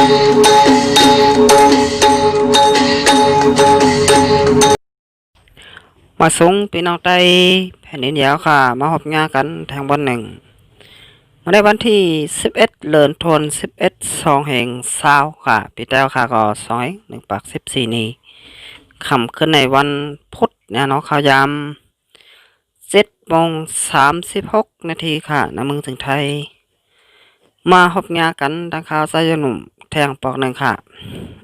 มาสูงพี่น้องใต้แผ่นดินยาวค่ะมาหอบงากันทางบนหนึ่งมาได้วันที่11เดือนธันวาคม11 2แห่ง20ค่ะปีแล้วค่ะก็2 1ปัก14นี้ค่ำขึ้นในวันพุธเนี่ยเนาะข่าวยาม7:36 นาทีค่ะในเมืองถึงไทยมาหอบงากันทางข่าวสายหนุ่มแทงปอกหนึ่งค่ะ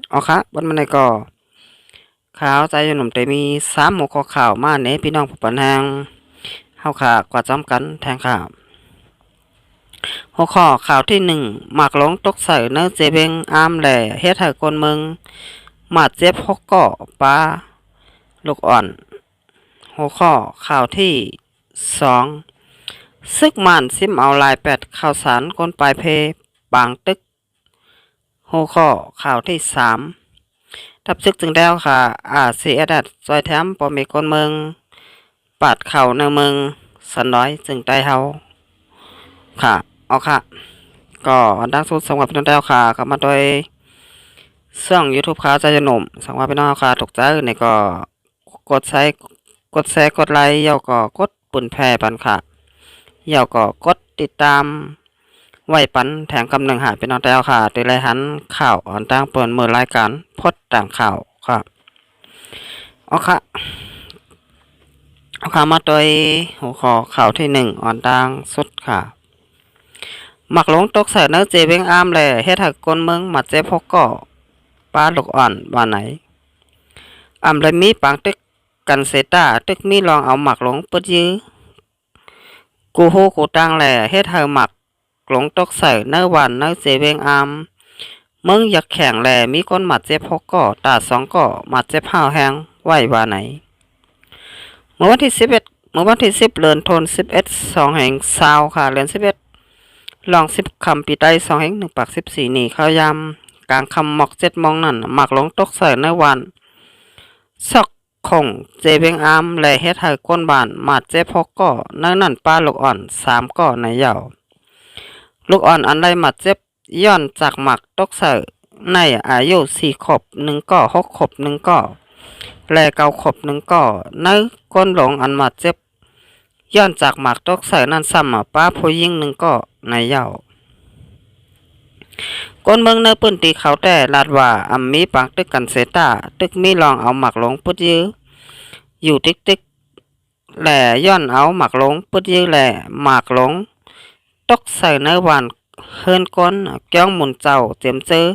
เอาค่ะบนมันในก่อข่าวใจหนุ่มแต่มี3 หัวข้อข่าวมาเนพี่น้องผู้ปันแหงเฮาค่ะกว่าจำกันแทงข่าวหัวข้อข่าวที่1หมากหลงตกใส่เนื้อเจเบงอามแหล่เฮ็ดให้คนเมืองหมาดเจ็บฮกก่อปลาลูกอ่อนหัวข้อข่าวที่2ซึกมันซิมเอาลาย8ข่าวสารคนปลายเพปางตึกหัวข้อข่าวที่3ทับซึกจึงแล้วค่ะเสียดัดซอยแถมปอมีคนเมืองปาดเข่าในเมืองสันน้อยจึงใต้เฮาค่ะเอาค่ะก็อันดังสุดสำหรับพี่น้องแล้วค่ะก็มาโดยช่อง YouTube ข่าวใจหนุ่มสำหรับพี่น้องค่ะตกใจเนี่ยก็กดไลค์กดแชร์กดไลค์เย่าก็กดปุ่นแพร่ปันค่ะเย่าก็กดติดตามไว้ปันแถมกำหนึ่งหายเป็นน้องแล้วค่ะโดยรายหันข่าวอันตั้งเปิดมือรายการพดต่างข่าวค่ะเอาค่ะมาโดยหัวข้อข่าวที่1อ่อนดังสุดค่ะหมักหลงตกใส่เนื้อเจเวงอามแหล่เฮ็ดให้คนเมืองหมัดเจ็บพกก่อปลาลูกอ่อนว่าไหนอำเลยมีปางตึกกันเซต้าตึกมีลองเอาหมักหลงปึดยื้อกูโฮกูตังแหล่เฮ็ดให้หมักหลงตกใส่เนื้อวันเนื้อเจเวงอามเมืองอยากแข่งแหล่มีคนหมัดเจ็บพกก่อตา2ก่อหมัดเจ็บห้าวแหงไหวว่าไหนเมื่อวันที่10เดือนธันวาคม11 2แห่ง20ค่ะเดือน11ลอง10 คำปีใต้2แห่ง1ปัก14นี่เข้ายามกลางคำหมอก7 โมงนั่นหมักหลงตกใส่ในวันซอกของเจเวงอามและเฮ็ดให้ก้นบ้านมาดเจ็บพกก่อในนั่นป้าลูกอ่อน3ก่อในเหยาลูกอ่อนอันใดมาดเจ็บย้อนจากหมักตกใส่ในอายุ4 ขวบ1ก่อ6 ขวบ1ก่อและ9 ขวบ1ก่อในก้นหลงอันมาดเจ็บย้อนจากหมักตกใส่นั่นซ้ำป้าผู้หญิง1ก่อในเหยาคนเมืองในพื้นที่เขาแต่ลาดว่ามีปางตึกกันเซตาตึกมีลองเอาหมักหลงพุดยื้ออยู่ติ๊กแหล่ย้อนเอาหมักหลงพุดยื้อแหล่หมักหลงตกใส่ในวันเฮินก้นแก้วหมุนเจ้าเตรียมเจอ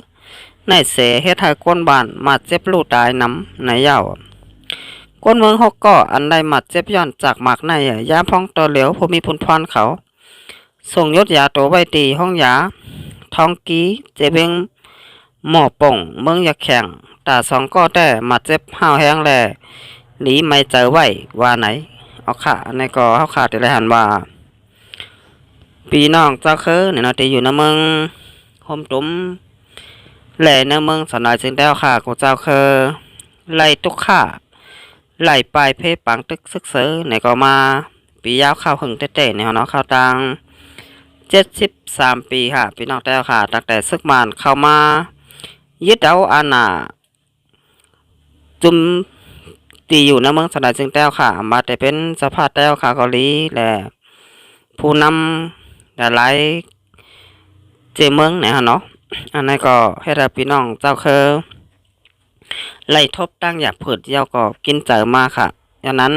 ในเสเฮ็ดให้คนบ้านมาเจ็บลูกตายน้ำในเหย้าคนเมืองฮกก่ออันใดมาเจ็บย้อนจากหมักในยาพ้องตัวเหลวผู้มีพุนพรเขาส่งยศยาตัวไว้ตีห้องยาทองกีเจเบงหมอป่งเมืองอยากแข่งตา2ก่อแต่มาเจ็บห้าวแห้งแลหนีไม่เจอไว้ว่าไหนเอาค่ะในก็เฮาขาดแต่ละหันว่าพี่น้องเจ้าคือเนี่ยเนาะที่อยู่ในเมืองโฮมตุ้มแหล่ในเมืองสนอยจึงแล้วค่ะกูเจ้าคือไล่ตุกข่าไล่ปลายเพปังตึกซึกเสือเนี่ยก็มาปียาวข้าวหึงเต้ๆเนี่ยเนาะข้าวตัง73 ปีค่ะพี่น้องแล้วค่ะตั้งแต่ซึกมันเข้ามายึดเอาอาณาจุมตีอยู่ในเมืองสนามจึงแต้วค่ะมาแต่เป็นสภาพแต้วค่ะเกาหลีและผู้นำหลายเจเมืองเนี่ยเนาะอันนี้ก็ให้เราพี่น้องเจ้าคือไล่ทบตั้งอยากผืดเยี่ยวก็กินเจอมาค่ะอย่างนั้น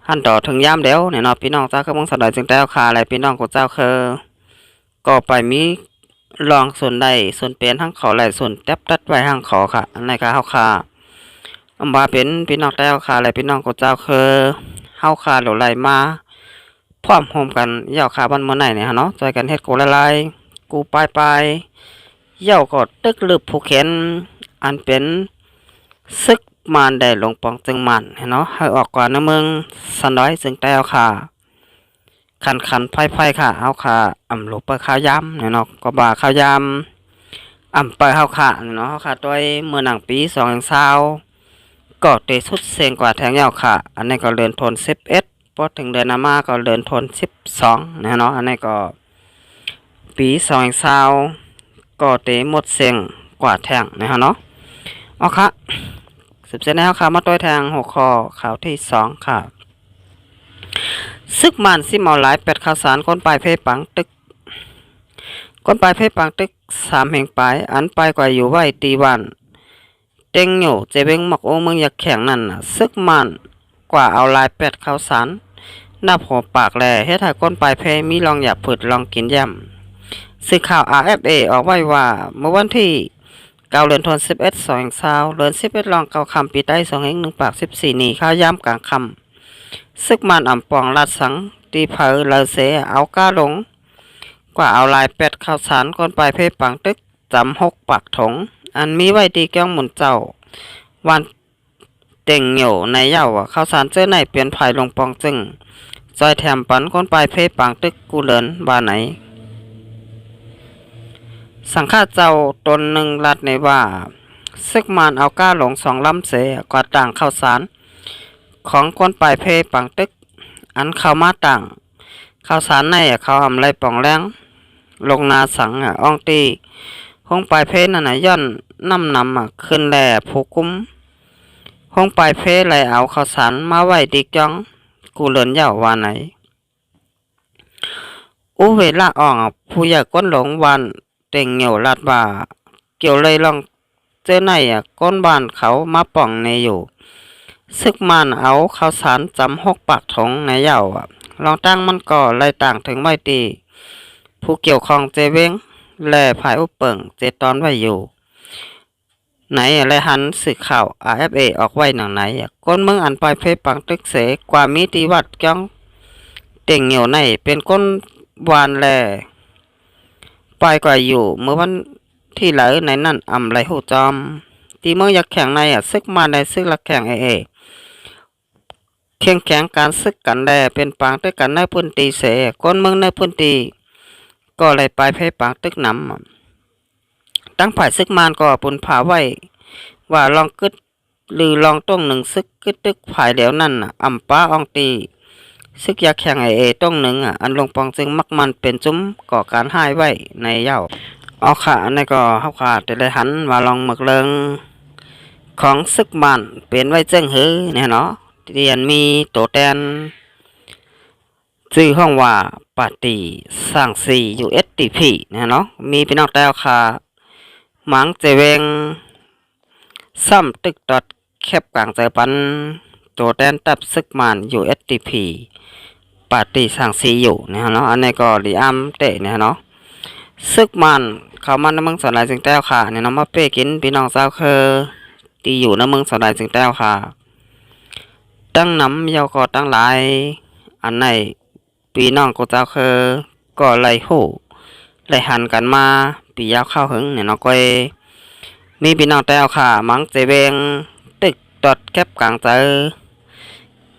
ท่านต่อถึงย่ามเดียวเนี่ยเนาะพี่น้องเจ้าคือเมืองสนามจึงแต้วค่ะอะไรพี่น้องของเจ้าคือก็ไปมีลองส่วนใดส่วนเปลี่ยนทั้งขอไหลส่วนแทบตัดไว้ทั้งขอค่ะอันนี้ก็เฮาค่ะมาเป็นพี่น้องแล้วค่ะอะไรพี่น้องของเจ้าคือเฮาค่ะหรือไหลมาพร้อมโฮมกันเย่าค่ะวันเมื่อไหร่เนี่ยเนาะใจกันเฮ็ดกูละลายกูปลายเย่าก็ตึกลึบผู้เข็นอันเป็นซึกมานได้ลงปองจึงมันเนาะให้ออกก่อนในเมืองสันน้อยจึงแล้วค่ะคันไพ่ค่ะเอาค่ะหลบไปข้าวยำเนี่ยเนาะก็บ่าข้าวยำไปเฮาค่ะเนาะเฮาค่ะด้วยเมื่อหนังปี2 ก็เตสุดเสียงกว่าแทงยาวค่ะอันนี้ก็เดือนธันวาคม11พอถึงเดือนหน้ามาก็เดือนธันวาคม12นะเนาะอันนี้ก็ปี2 ก็เตหมดเสียงกว่าแทงนะฮะเนาะเอาค่ะสืบเสร็จแล้วค่ะมาตัวแทงหัวข้อข่าวที่สองค่ะซึกมันซิเมาหลายเป็ดข่าวสารคนปลายเพปังตึกคนปลายเพปังตึกสามแห่งปลายอันปลายกว่าอยู่ไว้ตีวันเต็งโหเจเบงหมักโอเมืองอยากแข่งนั่นน่ะซึกมันกว่าเอาลายเป็ดข่าวสารหน้าหัวปากแหล่เฮ็ดให้คนปลายเพมีลองอยากผึดลองกินย่ำสื่อข่าว RFA ออกไว้ว่าเมื่อวันที่9 เดือนธันวาคม220เดือน11รอง9คำปีใต้2/1/14นี้ข้าวยามกลางคำซึกมันอ่ำปองลาดสังตีเผอเลเสเอาก้าลงกว่าเอาลายเป็ดข้าวสารก่อนไปเพปังตึกจำ6 ปากถงอันมีไว้ดีแก้วหมุนเจ้าวันเต่งเหนียวในเย้าข้าวสารเจ้าในเปลี่ยนภายลงปองจึงซอยแถมปันก่อนไปเพปังตึกกูเลินบ้านไหนสังฆาเจ้าตนหนึ่งรัดในว่าซึกมานเอาก้าหลง2 ลำเสกว่าต่างข้าวสารของคนปลายเพปังตึกอันเข้ามาต่างข้าวสารในเขาอำไรป่องแรงลงนาสังอ่องตีห้องปลายเพนั่นย่อนนำขึ้นแหล่ผูกุ้มห้องปลายเพไหลเอาข้าวสารมาไว้ดิกจ้องกูเลินเย้าว่าไหนอุเวลาอ่องผู้ใหญ่ก้นหลงวันเต่งเหนียวลาดว่าเกี่ยวเลยลองเจอในก้นบ้านเขามาป่องในอยู่ซึกมันเอาข้าวสารจำ6 ปากถงในเย้าลองตั้งมันก่อไล่ต่างถึงไม่ตีผู้เกี่ยวข้องเจเวงแล่ภายอุปเปิงเจตอนไว้อยู่ไหนอะไรหันสื่อข่าว RFA ออกไว้หนังไหนก้นเมืองอันปลายเพปังตึกเสกว่ามีตีวัดจ้องเต่งเหนียวในเป็นก้นวานแลปลายกว่าอยู่เมื่อวันที่เหลือในนั่นอำไรหูจอมตีเมืองอยากแข่งในซึกมาในซึกละแข่งเอแข่งการซึกกันแลเป็นปางตึกกันในพื้นตีเสก้นเมืองในพื้นตีก็เลยปลายเพปังตึกนำตั้งฝ่ายซึกมานก็ปุนผาไว้ว่าลองกึดหรือลองต้องหนึ่งซึกกึดตึกฝ่ายเดียวนั่นอำป้าอองตีซึกอยากแข่งต้องหนึ่งอันลงปองจึงมักมันเป็นจุ้มก่อการให้ไว้ในเย้าเอาค่ะอันนี้ก็เฮาค่ะแต่ได้หันมาลองหมึกเลิงของซึกมันเป็นไว้เจิ้งหือเนี่ยเนาะเรียนมีโตแตนชื่อห้องว่าปาตีสร้างสี USDP เนี่ยเนาะมีพี่น้องแต้วค่ะหมังเจเวงซ้ำตึกดอดแคบกลางใจปันโตแตนตับซึกมัน USDP ปาตีสร้างสีอยู่เนี่ยเนาะอันนี้ก็ลีอัมเตะเนี่ยเนาะซึกมันเขามันในเมืองสลายจึงแต้วค่ะเนี่ยน้องมาเป้กินพี่น้องสาวเคอที่อยู่ในเมืองสลายจึงแต้วค่ะตั้งน้ำยาวก็ตั้งหลายอันไหนพี่น้องกูเจ้าเคอก็ไล่หูไล่หันกันมาปียาวเข้าหึงเนี่ยน้องก้อยมีพี่น้องแต้วค่ะมังเจเวงตึกตอดแคบกลางใจ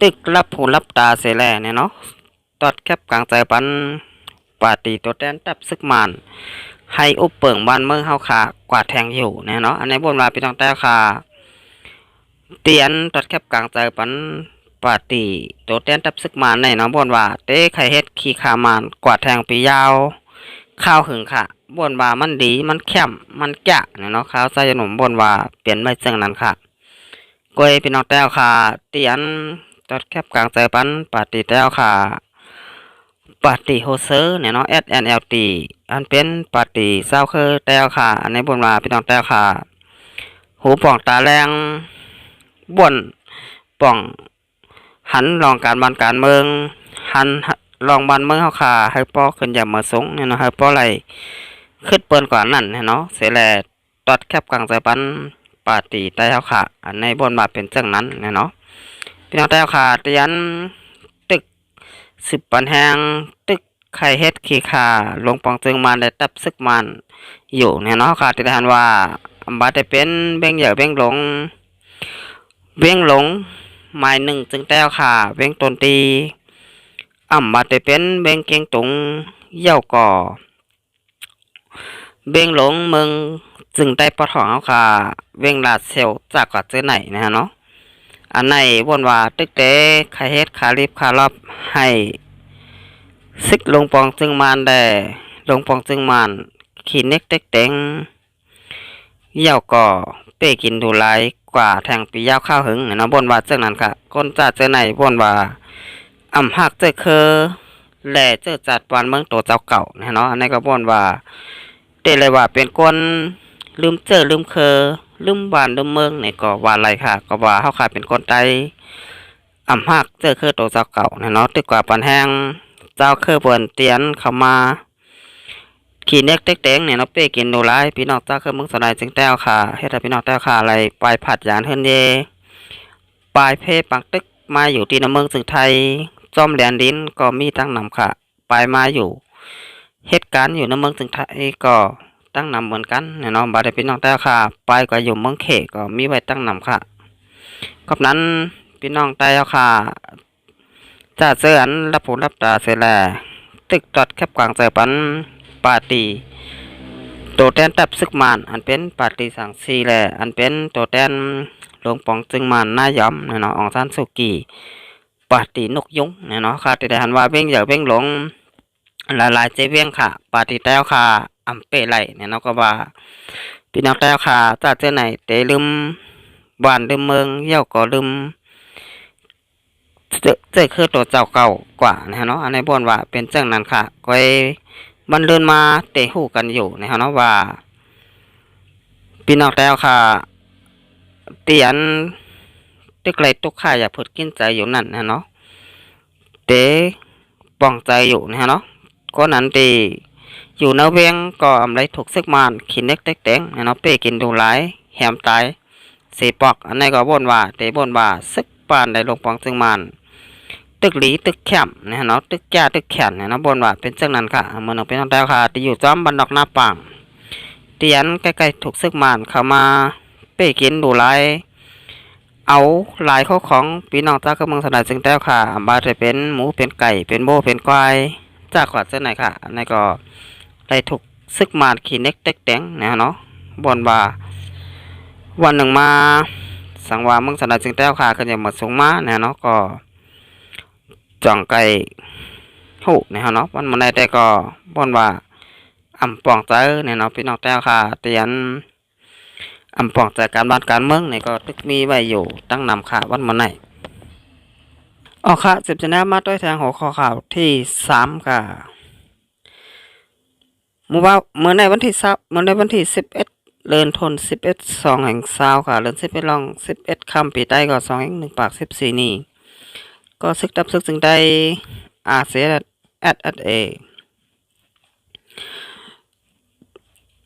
ตึกรับหูรับตาเสียแหล่เนี่ยเนาะตอดแคบกลางใจปันปาตีตัวแตนตับซึกมานให้อุปเปิงบ้านเมืองเฮาค่ะกว่าแทงอยู่เนี่ยเนาะอันนี้บนมาพี่น้องแต้วค่ะเตียนตัดแคบกลางใจปันปาตีตัวแตนตับซึกมานในเนาะบนว่าเต้ไข่เฮ็ดขี้ขามานกว่าแทงปียาวข้าวหึงค่ะบนว่ามันดีมันแข็มมันแกะเนี่ยเนาะข้าวใส่ขนมบนว่าเปลี่ยนไม่จังนั้นค่ะกวยพี่น้องแต้วค่ะเตียนตัดแคบกลางใจปันปาตีแต้วค่ะปาติโฮเซอร์เนี่ยเนาะ SNLT อันเป็นปาติเศร้าคือแต้วค่ะอันนี้บนมาพี่น้องแต้วค่ะหูป่องตาแรงบ่นป่องหันลองการบ้านการเมืองหันลองบ้านเมืองเฮาค่ะให้ป้อขึ้นอย่ามาสงเนี่ยเนาะให้ป้อไหลขึ้นเปิ้นกว่านั้นเนี่ยเนาะเสียแลตัดแคบกลางใจปันปาติใต้เฮาค่ะอันในบนมาเป็นจังนั้นเนี่ยเนาะพี่น้องแต้วค่ะเตียนตึก10 ปันแหงตึกไข่เฮ็ดขี้ขาลงปองจึงมาได้ตับซึกมันอยู่เนี่ยเนาะค่ะที่ได้หันว่าบาดได้เป็นเบ่งเหยื่อเบ่งหลงหมายหนึ่งจึงแต้วค่ะเบ่งตนตีบาดได้เป็นเบ่งเกียงตุงเย่าก่อเบ่งหลงเมืองจึงได้ปะทองเอาค่ะเบ่งลาดเซลจากกว่าเจอไหนนะฮะเนาะอันไหนวนว่าตึกเตะไข่เฮ็ดขารีบขารอบให้ซึกลงปองจึงมานได้ลงปองจึงมาน ขี้เน็กเต็กเต็งเหย่าก็เป้กินดูหลายกว่าแทงปียาวข้าวหึงเนาะบ่นว่าจังนั้นค่ะคนจัดเจอไหนบ่นว่าอ่ำฮักเจอเคอแหล่เจอจัดปานเมืองโตเจ้าเก่าเนาะอันนี้ก็บ่นว่าเตเลยว่าเป็นคนลืมเจอลืมเคอลืมบ้านลืมเมืองนี่ก็ว่าอะไรค่ะก็ว่าเฮาค่ะเป็นคนไทยอ่ำฮักเจอเคอโตเจ้าเก่าเนาะตึกกว่าปานแห้งเจ้าเคอเปิ้นเตียนเข้ามาขี้เน็กเต็กเต็งเนี่ยเนาะเป้กินดูหลายพี่น้องเจ้าเคอเมืองสลายจึงแต้วค่ะเฮ็ดให้พี่น้องแต้วค่ะอะไรปลายผัดยานเฮิรนเยปลายเพปังตึกมาอยู่ที่ในเมืองจึงไทยจอมแหลนดินก็มีตั้งนำค่ะปลายมาอยู่เหตุการณ์อยู่ในเมืองจึงไทยก็ตั้งนำเหมือนกันเนี่ยเนาะบาดได้พี่น้องแต้วค่ะปลายก็อยู่เมืองเขก็มีไว้ตั้งนำค่ะกับนั้นพี่น้องแต้วค่ะจะเจออันรับผู้รับตาเสียแลตึกจอดแคบกลางใจปันปาร์ตี้โตแตนตับซึกมานอันเป็นปาร์ตี้สังสีแลอันเป็นโตแตนหลวงปองจึงมานนายอมเนาะอองซานสุกีปาร์ตี้นกยุงเนาะค่ะที่ได้หันว่าเว้งเหยาเว้งหลงหลายๆเจเวียงค่ะปาร์ตี้แต้วค่ะอำเป้ไหลเนาะก็ว่าพี่น้องแต้วค่ะจะเจอไหนเตลืมบ้านลืมเมืองเยี่ยวก็ลืมเจอคือตัวเจ้าเก่ากว่าเนาะอันนี้บ่นว่าเป็นจังนั้นค่ะก็มันเดินมาเตะหูกันอยู่เนาะว่าพี่น้องแต้วค่ะเตียนตึกไรตุกข่าอย่าพูดกินใจอยู่นั่นเนาะเตะป้องใจอยู่เนาะก็นั้นตีอยู่ในเวียงก็อำไรถูกซึกมานขี้เน็กเต็กเต็งเนาะเป้กินดูหลายแหมตายเสปอกอันนี้ก็บ่นว่าเตะบ่นว่าซึกปานได้ลงปองซึงมานตึกหลีตึกแคมเนาะตึกจ้าตึกแขนเนาะบ่นว่าเป็นจังนั้นค่ะเมื่อน้องเป็นน้องแต้วค่ะที่อยู่จอมบันดอกหน้าปังเตียนใกล้ๆถูกซึกมานเข้ามาเป้กินดูหลายเอาหลายข้อของพี่น้องเจ้าก็เมืองสนามจึงแต้วค่ะบาจะเป็นหมูเป็นไก่เป็นโบเป็นควายจากขวัดเส้นไหนค่ะอันนี้ก็ได้ถูกซึกมานขี้เน็กเต็กแตงเนาะบ่นว่าวันหนึ่งมาสังวาเมืองสนามจึงแต้วค่ะก็จะมาส่งมาเนาะก็จ่องไก่หูเนาะวันในแต่ก็บ่นว่าอ่ำปองใจเนาะพี่น้องแต้วค่ะเตียนอ่ำปองใจการบ้านการเมืองนี่ก็ตึกมีไว้อยู่ตั้งนำค่ะวันมื้อไหนอ๋อค่ะสิบจะแนบมาด้วยทางหัวข้อข่าวที่3ค่ะเมื่อในวันที่11เดือนธันวาคม2แห่ง20ค่ะเดือน11รอง11ค่ำปีใต้ก็2แห่ง1ปาก14นี่ก็ซึกจึงได้อาเซียเอ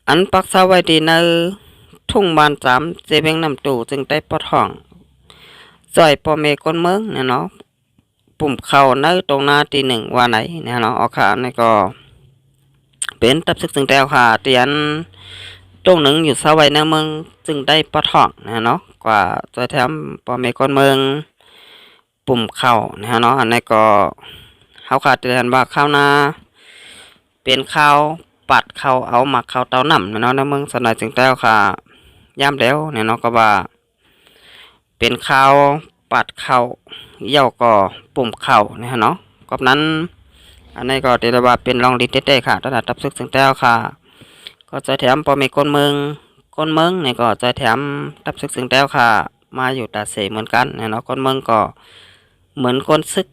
อันปักเสาไว้ดีในทุ่งบาน3เจเบงน้ำตู่จึงได้ปลดห้องจ่อยพ่อแม่คนเมืองเนาะปุ่มเข้าในตรงหน้าที่1ว่าไหนเนาะออกค่ะนี่ก็เป็นตับซึกจึงแต้วค่ะเตียนตรงหนึ่งอยู่เสาไว้ในเมืองจึงได้ปลดห้องเนาะกว่าจ่อยแถมพ่อแม่คนเมืองปุ่มเข้าเนาะอันนี้ก็เฮาค่ะเตือนว่าข้าวนาเป็นข้าวปัดข้าวเอาหมักข้าวเต้าน้ำเนาะในเมืองสนายจึงแต้วค่ะย่ำแล้วเนาะก็ว่าเป็นข้าวปัดข้าวเยี่ยวก็ปุ่มข้าวเนาะกับนั้นอันนี้ก็เรียกว่าเป็นรองดีเต้ๆค่ะระดับตับซึกจึงแต้วค่ะก็จะแถมพอมีคนเมืองนี่ก็จะแถมตับซึกจึงแต้วค่ะมาอยู่ตาเสเหมือนกันเนาะคนเมืองก็เหมือนคนซึก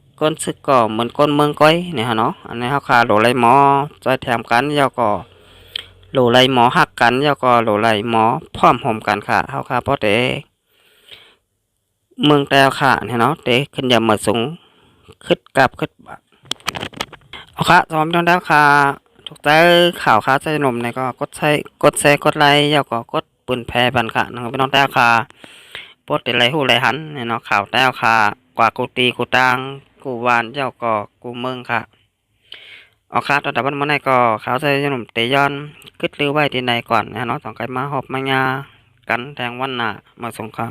ก็เหมือนคนเมืองก้อยเนาะอันนี้เฮาค่ะโหลไหลหมอจอยแถมกันยาวก็โหลไหลหมอฮักกันยาวก็โหลไหลหมอพร้อมห่มกันค่ะเฮาค่ะเพราะเตเมืองแต้วค่ะเนาะเตขึ้นอย่ามาสูงขึ้นกับขึ้นเอาค่ะสมน้องแต้วค่ะถูกใจข่าวค่ะใจหนุ่มเนี่ยก็กดแชร์กดไลค์ยาวก็กดปืนแพร่บันค่ะน้องพี่น้องแต้วค่ะโพสต์อะไรหู้ไรหันเนาะข่าวแต้วค่ะกว่ากูตีกูตังกูวานเจ้าก็กูเมืองค่ะออกค่ะตอนดับวันมื้อไหนก็เขาใส่ขนมเตยอนกึดลือไว้ที่ไหนก่อนเนาะต้องไกมาหอบมายากันแทงวันหน้ามาส่งค่ะ